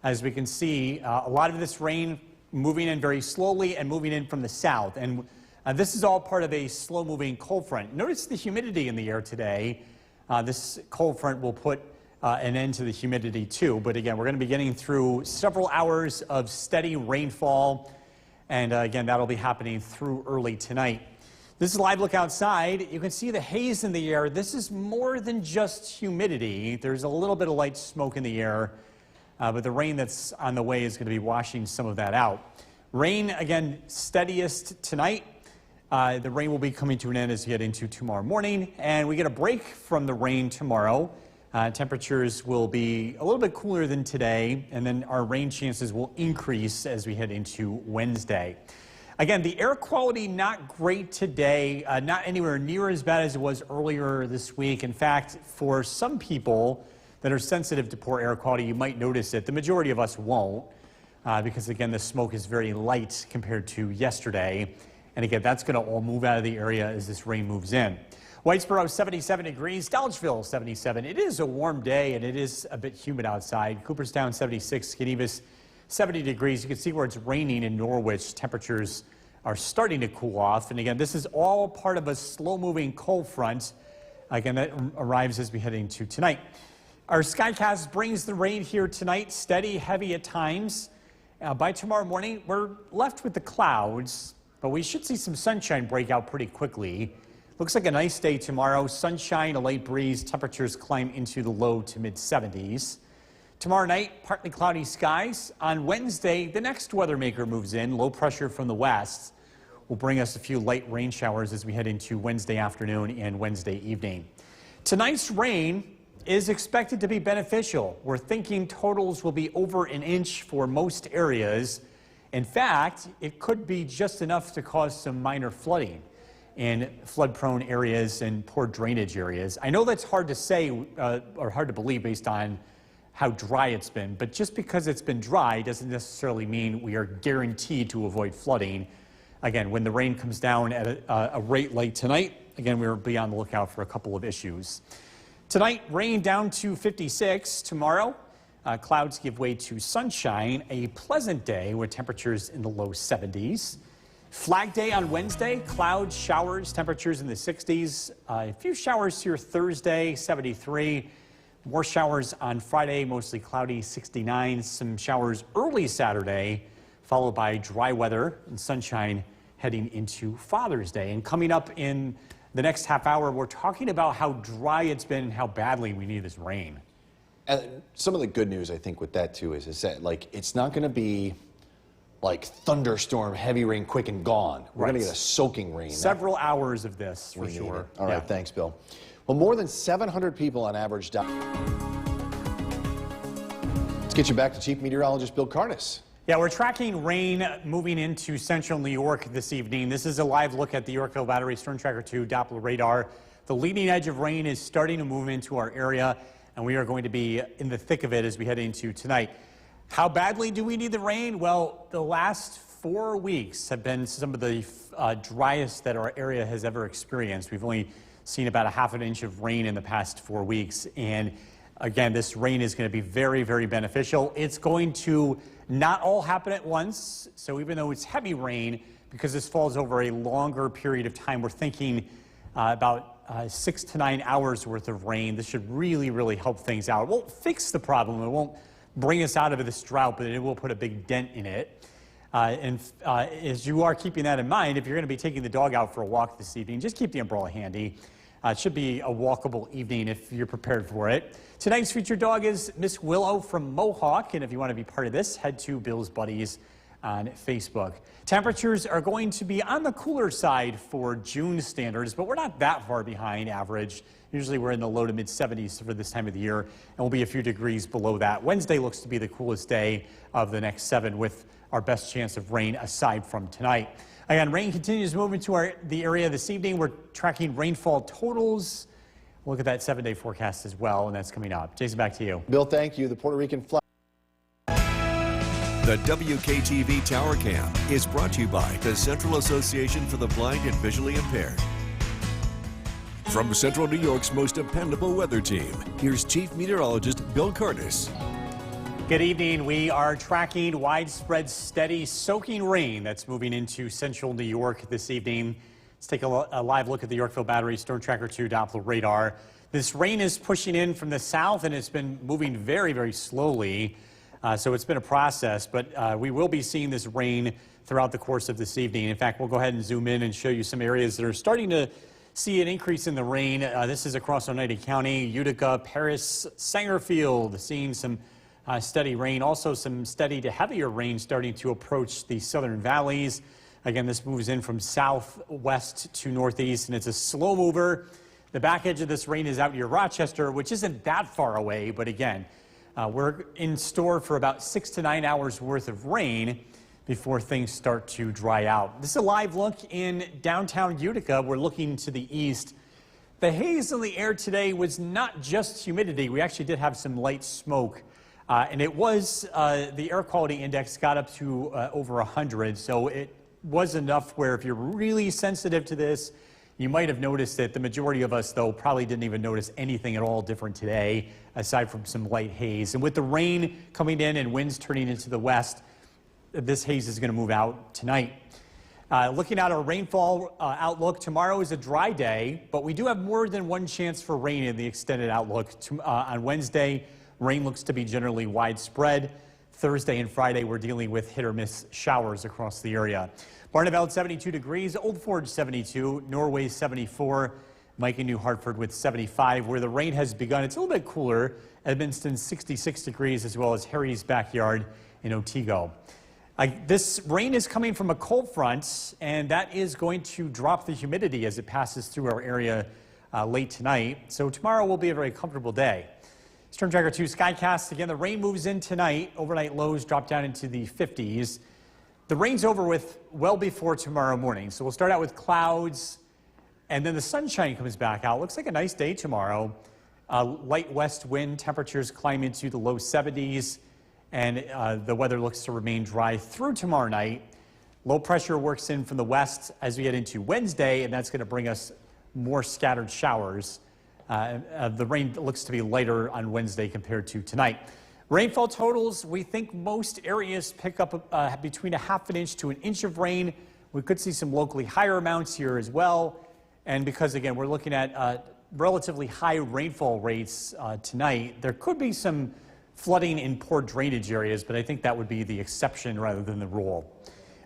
As we can see, a lot of this rain moving in very slowly and moving in from the south. And this is all part of a slow-moving cold front. Notice the humidity in the air today. This cold front will put an end to the humidity too. But again, we're going to be getting through several hours of steady rainfall. And again, that'll be happening through early tonight. This is a live look outside. You can see the haze in the air. This is more than just humidity. There's a little bit of light smoke in the air, but the rain that's on the way is going to be washing some of that out. Rain, again, steadiest tonight. The rain will be coming to an end as we get into tomorrow morning, and we get a break from the rain tomorrow. Temperatures will be a little bit cooler than today, and then our rain chances will increase as we head into Wednesday. Again, the air quality not great today, not anywhere near as bad as it was earlier this week. In fact, for some people that are sensitive to poor air quality, you might notice it. The majority of us won't, because again, the smoke is very light compared to yesterday. And again, that's going to all move out of the area as this rain moves in. Whitesboro 77 degrees, Dolgeville 77. It is a warm day and it is a bit humid outside. Cooperstown 76, Genevas 70 degrees. You can see where it's raining in Norwich. Temperatures are starting to cool off. And again, this is all part of a slow-moving cold front. Again, that arrives as we head into tonight. Our Skycast brings the rain here tonight, steady, heavy at times. By tomorrow morning, we're left with the clouds, but we should see some sunshine break out pretty quickly. Looks like a nice day tomorrow. Sunshine, a light breeze. Temperatures climb into the low to mid 70s. Tomorrow night, partly cloudy skies. On Wednesday, the next weather maker moves in. Low pressure from the west will bring us a few light rain showers as we head into Wednesday afternoon and Wednesday evening. Tonight's rain is expected to be beneficial. We're thinking totals will be over an inch for most areas. In fact, it could be just enough to cause some minor flooding in flood-prone areas and poor drainage areas. I know that's hard to say or hard to believe based on how dry it's been, but just because it's been dry doesn't necessarily mean we are guaranteed to avoid flooding. Again, when the rain comes down at a rate like tonight, again, we'll be on the lookout for a couple of issues. Tonight, rain down to 56. Tomorrow, clouds give way to sunshine, a pleasant day with temperatures in the low 70s. Flag Day on Wednesday, clouds, showers, temperatures in the 60s. A few showers here Thursday, 73. More showers on Friday, mostly cloudy, 69. Some showers early Saturday, followed by dry weather and sunshine heading into Father's Day. And coming up in the next half hour, we're talking about how dry it's been and how badly we need this rain. And some of the good news, I think, with that, too, is that, like, it's not going to be like thunderstorm, heavy rain, quick and gone. We're going to get a soaking rain. Several hours of this, for sure. All right, thanks, Bill. Well, more than 700 people on average die. Let's get you back to Chief Meteorologist Bill Curtis. Yeah, we're tracking rain moving into central New York this evening. This is a live look at the Yorkville Battery Storm Tracker 2 Doppler radar. The leading edge of rain is starting to move into our area, and we are going to be in the thick of it as we head into tonight. How badly do we need the rain? Well, the last 4 weeks have been some of the driest that our area has ever experienced. We've only seen about a half an inch of rain in the past 4 weeks. And again, this rain is going to be very, very beneficial. It's going to not all happen at once. So even though it's heavy rain, because this falls over a longer period of time, we're thinking about 6 to 9 hours worth of rain. This should really, really help things out. It won't fix the problem. It won't bring us out of this drought, but it will put a big dent in it. As you are keeping that in mind, if you're going to be taking the dog out for a walk this evening, just keep the umbrella handy. It should be a walkable evening if you're prepared for it. Tonight's featured dog is Miss Willow from Mohawk, and if you want to be part of this, head to Bill's Buddies on Facebook. Temperatures are going to be on the cooler side for June standards, but we're not that far behind average. Usually we're in the low to mid 70s for this time of the year, and we'll be a few degrees below that. Wednesday looks to be the coolest day of the next 7 with our best chance of rain aside from tonight. Again, rain continues to move into the area this evening. We're tracking rainfall totals. We'll look at that 7-day forecast as well, and that's coming up. Jason, back to you. Bill, thank you. The Puerto Rican flag. The WKTV Tower Cam is brought to you by the Central Association for the Blind and Visually Impaired. From Central New York's most dependable weather team, here's Chief Meteorologist Bill Curtis. Good evening. We are tracking widespread, steady, soaking rain that's moving into central New York this evening. Let's take a live look at the Yorkville Battery Storm Tracker 2 Doppler radar. This rain is pushing in from the south, and it's been moving very, very slowly. So it's been a process, but we will be seeing this rain throughout the course of this evening. In fact, we'll go ahead and zoom in and show you some areas that are starting to see an increase in the rain. This is across Oneida County, Utica, Paris, Sangerfield, seeing some steady rain. Also some steady to heavier rain starting to approach the southern valleys. Again, this moves in from southwest to northeast, and it's a slow mover. The back edge of this rain is out near Rochester, which isn't that far away, but again, we're in store for about 6 to 9 hours worth of rain before things start to dry out. This is a live look in downtown Utica. We're looking to the east. The haze in the air today was not just humidity. We actually did have some light smoke. And it was, the air quality index got up to over 100. So it was enough where if you're really sensitive to this, You might have noticed that the majority of us, though, probably didn't even notice anything at all different today, aside from some light haze. And with the rain coming in and winds turning into the west, this haze is going to move out tonight. Looking at our rainfall outlook, tomorrow is a dry day, but we do have more than one chance for rain in the extended outlook. On Wednesday, rain looks to be generally widespread. Thursday and Friday, we're dealing with hit or miss showers across the area. Barneveld 72 degrees, Old Forge 72, Norway 74, Mike in New Hartford with 75. Where the rain has begun, it's a little bit cooler. Edmonston 66 degrees, as well as Harry's Backyard in Otsego. This rain is coming from a cold front, and that is going to drop the humidity as it passes through our area late tonight. So tomorrow will be a very comfortable day. Storm Tracker 2 Skycast. Again, the rain moves in tonight. Overnight lows drop down into the 50s. The rain's over with well before tomorrow morning. So we'll start out with clouds, and then the sunshine comes back out. Looks like a nice day tomorrow. Light west wind, temperatures climb into the low 70s, and the weather looks to remain dry through tomorrow night. Low pressure works in from the west as we get into Wednesday, and that's going to bring us more scattered showers. The rain looks to be lighter on Wednesday compared to tonight. Rainfall totals, we think most areas pick up between a ½ inch to an inch of rain. We could see some locally higher amounts here as well. And because, again, we're looking at relatively high rainfall rates tonight, there could be some flooding in poor drainage areas, but I think that would be the exception rather than the rule.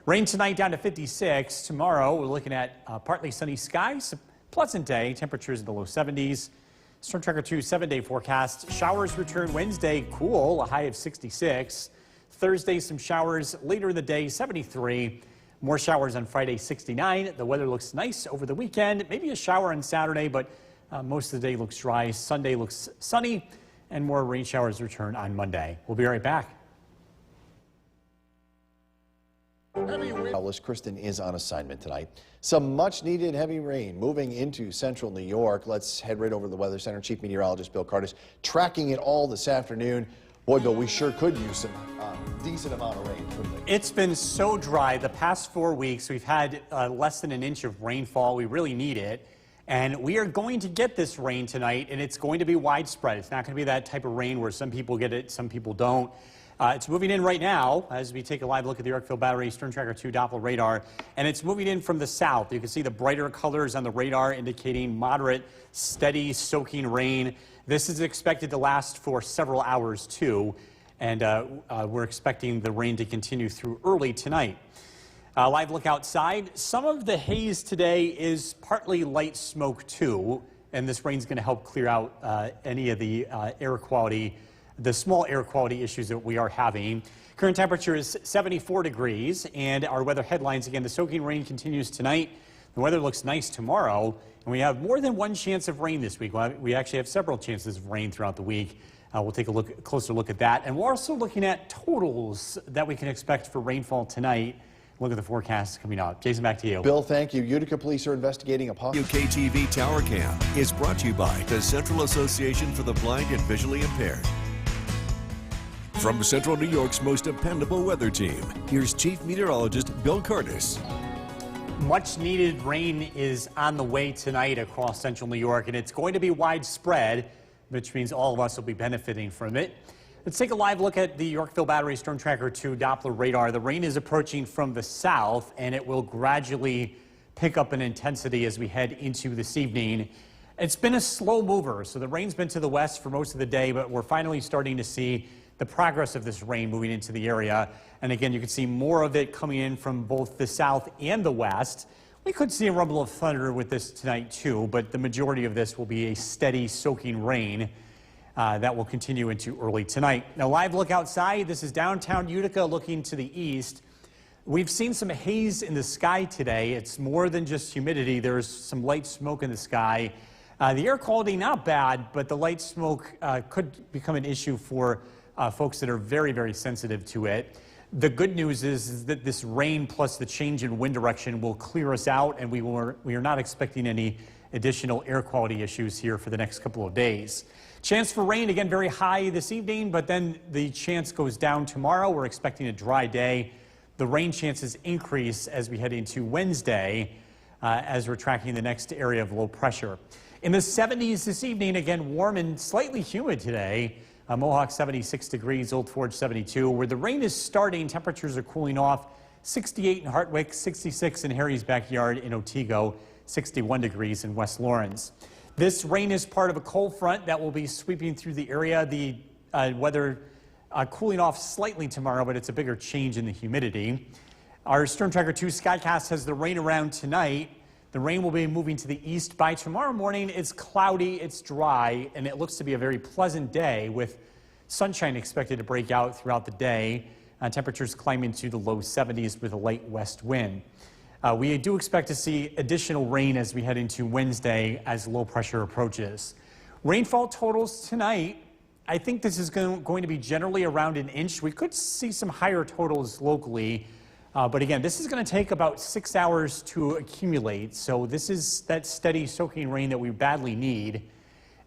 Rain tonight down to 56. Tomorrow, we're looking at partly sunny skies, a pleasant day, temperatures in the low 70s. Storm Tracker 2 7-day forecast. Showers return Wednesday, cool, a high of 66. Thursday, some showers later in the day, 73. More showers on Friday, 69. The weather looks nice over the weekend. Maybe a shower on Saturday, but most of the day looks dry. Sunday looks sunny, and more rain showers return on Monday. We'll be right back. Kristen is on assignment tonight. Some much needed heavy rain moving into central New York. Let's head right over to the Weather Center. Chief Meteorologist Bill Curtis tracking it all this afternoon. Boy, Bill, we sure could use some decent amount of rain, couldn't we? It's been so dry the past 4 weeks. We've had less than an inch of rainfall. We really need it. And we are going to get this rain tonight, and it's going to be widespread. It's not going to be that type of rain where some people get it, some people don't. It's moving in right now as we take a live look at the Yorkville Battery Storm Tracker 2 Doppler radar, and it's moving in from the south. You can see the brighter colors on the radar indicating moderate, steady, soaking rain. This is expected to last for several hours, too, and we're expecting the rain to continue through early tonight. Live look outside. Some of the haze today is partly light smoke, too, and this rain's going to help clear out any of the air quality, the small air quality issues that we are having. Current temperature is 74 degrees, and our weather headlines, again, the soaking rain continues tonight. The weather looks nice tomorrow, and we have more than one chance of rain this week. We actually have several chances of rain throughout the week. We'll take a closer look at that. And we're also looking at totals that we can expect for rainfall tonight. Look at the forecast coming up. Jason, back to you. Bill, thank you. Utica police are investigating a possible... WKTV Tower Cam is brought to you by the Central Association for the Blind and Visually Impaired. From Central New York's most dependable weather team, here's Chief Meteorologist Bill Curtis. Much needed rain is on the way tonight across central New York, and it's going to be widespread, which means all of us will be benefiting from it. Let's take a live look at the Yorkville Battery Storm Tracker 2 Doppler radar. The rain is approaching from the south, and it will gradually pick up in intensity as we head into this evening. It's been a slow mover, so the rain's been to the west for most of the day, but we're finally starting to see the progress of this rain moving into the area. And again, you can see more of it coming in from both the south and the west. We could see a rumble of thunder with this tonight too, but the majority of this will be a steady soaking rain that will continue into early tonight. Now, live look outside. This is downtown Utica looking to the east. We've seen some haze in the sky today. It's more than just humidity. There's some light smoke in the sky. The air quality not bad, but the light smoke could become an issue for folks that are very, very sensitive to it. The good news is that this rain plus the change in wind direction will clear us out, and we are not expecting any additional air quality issues here for the next couple of days. Chance for rain, again, very high this evening, but then the chance goes down tomorrow. We're expecting a dry day. The rain chances increase as we head into Wednesday. as we're tracking the next area of low pressure. In the 70s this evening, again warm and slightly humid today. Mohawk 76 degrees, Old Forge 72. Where the rain is starting, temperatures are cooling off. 68 in Hartwick, 66 in Harry's Backyard in Otsego, 61 degrees in West Lawrence. This rain is part of a cold front that will be sweeping through the area. The weather cooling off slightly tomorrow, but it's a bigger change in the humidity. Our Storm Tracker 2 Skycast has the rain around tonight. The rain will be moving to the east by tomorrow morning. It's cloudy, it's dry, and it looks to be a very pleasant day with sunshine expected to break out throughout the day. Temperatures climbing to the low 70s with a light west wind. We do expect to see additional rain as we head into Wednesday as low pressure approaches. Rainfall totals tonight, I think this is going to be generally around an inch. We could see some higher totals locally. But again, this is going to take about 6 hours to accumulate. So this is that steady soaking rain that we badly need.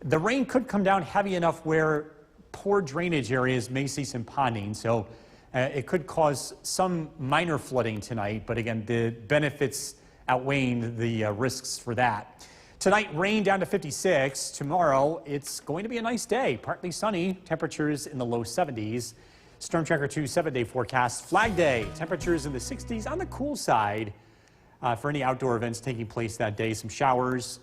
The rain could come down heavy enough where poor drainage areas may see some ponding. So it could cause some minor flooding tonight. But again, the benefits outweighing the risks for that. Tonight, rain down to 56. Tomorrow, it's going to be a nice day. Partly sunny, temperatures in the low 70s. Storm Tracker 2 7-day forecast. Flag Day, temperatures in the 60s on the cool side for any outdoor events taking place that day. Some showers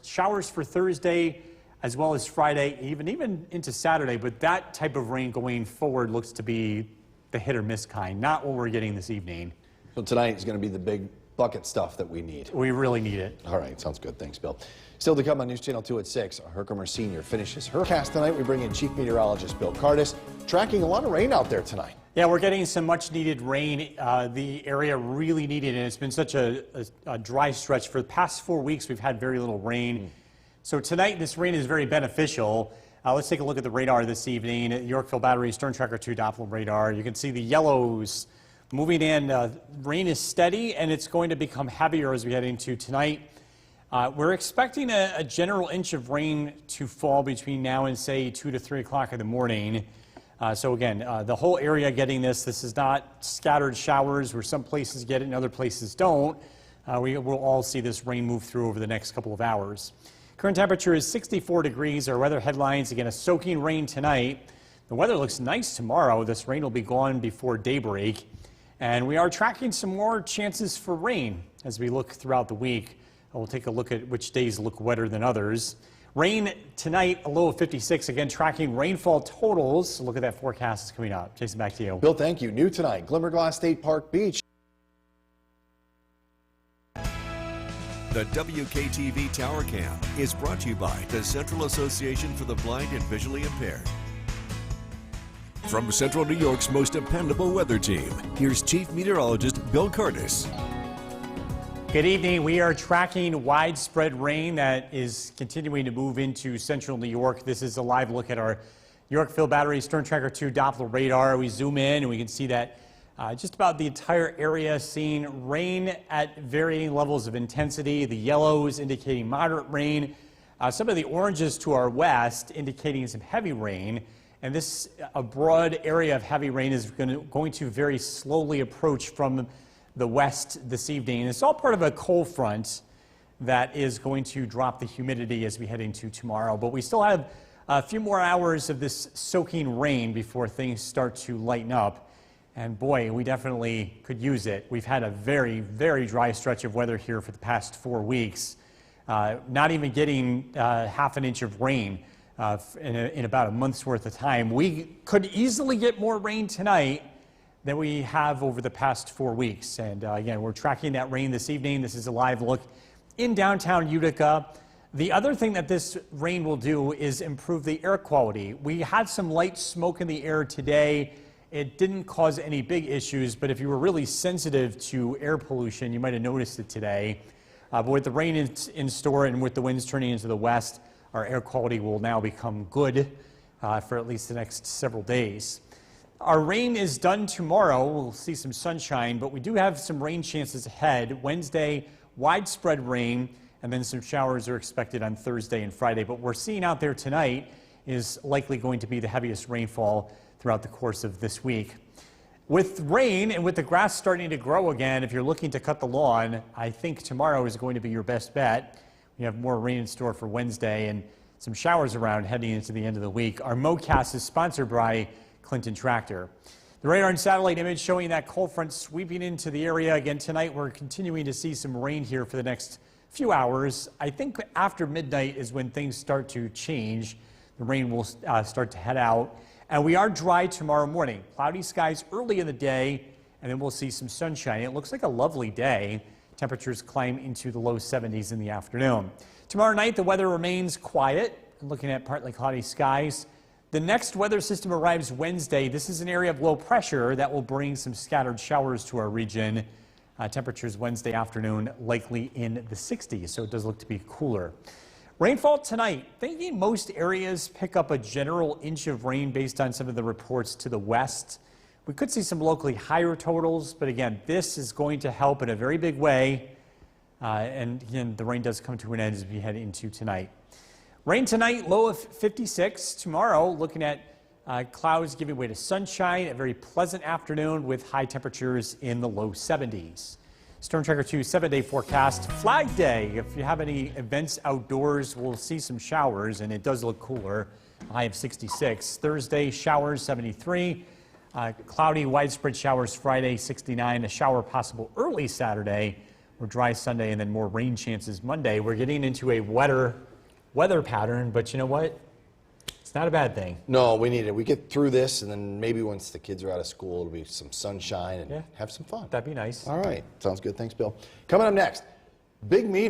for Thursday as well as Friday, even into Saturday. But that type of rain going forward looks to be the hit or miss kind, not what we're getting this evening. So tonight is going to be the big bucket stuff that we need. We really need it. All right, sounds good. Thanks, Bill. Still to come on News Channel 2 at 6, Herkimer Sr. finishes her cast tonight. We bring in Chief Meteorologist Bill Cardis, tracking a lot of rain out there tonight. Yeah, we're getting some much needed rain. The area really needed, and it's been such a dry stretch. For the past 4 weeks, we've had very little rain. So tonight, this rain is very beneficial. Let's take a look at the radar this evening. At Yorkville Battery Storm Tracker 2 Doppler radar. You can see the yellows moving in. Rain is steady, and it's going to become heavier as we head into tonight. We're expecting a general inch of rain to fall between now and, say, 2 to 3 o'clock in the morning. So again, the whole area getting this. This is not scattered showers where some places get it and other places don't. We will all see this rain move through over the next couple of hours. Current temperature is 64 degrees. Our weather headlines, again, a soaking rain tonight. The weather looks nice tomorrow. This rain will be gone before daybreak. And we are tracking some more chances for rain as we look throughout the week. We'll take a look at which days look wetter than others. Rain tonight, a low of 56. Again, tracking rainfall totals. Look at that forecast is coming up. Jason, back to you. Bill, thank you. New tonight, Glimmerglass State Park Beach. The WKTV Tower Cam is brought to you by the Central Association for the Blind and Visually Impaired. From Central New York's most dependable weather team, here's Chief Meteorologist Bill Cardis. Good evening. We are tracking widespread rain that is continuing to move into central New York. This is a live look at our Yorkville Battery Storm Tracker 2 Doppler radar. We zoom in and we can see that just about the entire area seeing rain at varying levels of intensity. The yellows indicating moderate rain. Some of the oranges to our west indicating some heavy rain. And this a broad area of heavy rain is going to very slowly approach from the west this evening. It's all part of a cold front that is going to drop the humidity as we head into tomorrow. But we still have a few more hours of this soaking rain before things start to lighten up. And boy, we definitely could use it. We've had a very, very dry stretch of weather here for the past 4 weeks. Not even getting half an inch of rain in about a month's worth of time. We could easily get more rain tonight than we have over the past 4 weeks. And again, we're tracking that rain this evening. This is a live look in downtown Utica. The other thing that this rain will do is improve the air quality. We had some light smoke in the air today. It didn't cause any big issues, but if you were really sensitive to air pollution, you might have noticed it today. But with the rain in store and with the winds turning into the west, our air quality will now become good for at least the next several days. Our rain is done tomorrow. We'll see some sunshine, but we do have some rain chances ahead. Wednesday, widespread rain, and then some showers are expected on Thursday and Friday. But what we're seeing out there tonight is likely going to be the heaviest rainfall throughout the course of this week. With rain and with the grass starting to grow again, if you're looking to cut the lawn, I think tomorrow is going to be your best bet. We have more rain in store for Wednesday and some showers around heading into the end of the week. Our MoCast is sponsored by Clinton Tractor. The radar and satellite image showing that cold front sweeping into the area again tonight. We're continuing to see some rain here for the next few hours. I think after midnight is when things start to change. The rain will start to head out. And we are dry tomorrow morning. Cloudy skies early in the day, and then we'll see some sunshine. It looks like a lovely day. Temperatures climb into the low 70s in the afternoon. Tomorrow night, the weather remains quiet. Looking at partly cloudy skies. The next weather system arrives Wednesday. This is an area of low pressure that will bring some scattered showers to our region. Temperatures Wednesday afternoon likely in the 60s, so it does look to be cooler. Rainfall tonight, thinking most areas pick up a general inch of rain based on some of the reports to the west. We could see some locally higher totals, but again, this is going to help in a very big way. And again, the rain does come to an end as we head into tonight. Rain tonight, low of 56. Tomorrow, looking at clouds giving way to sunshine, a very pleasant afternoon with high temperatures in the low 70s. Storm Tracker 2 7-day forecast. Flag Day. If you have any events outdoors, we'll see some showers, and it does look cooler. A high of 66. Thursday, showers 73. Cloudy, widespread showers Friday, 69. A shower possible early Saturday. Or dry Sunday, and then more rain chances Monday. We're getting into a wetter weather pattern, but you know what? It's not a bad thing. No, we need it. We get through this, and then maybe once the kids are out of school, it'll be some sunshine and Yeah. have some fun. That'd be nice. All right. Sounds good. Thanks, Bill. Coming up next, big meeting.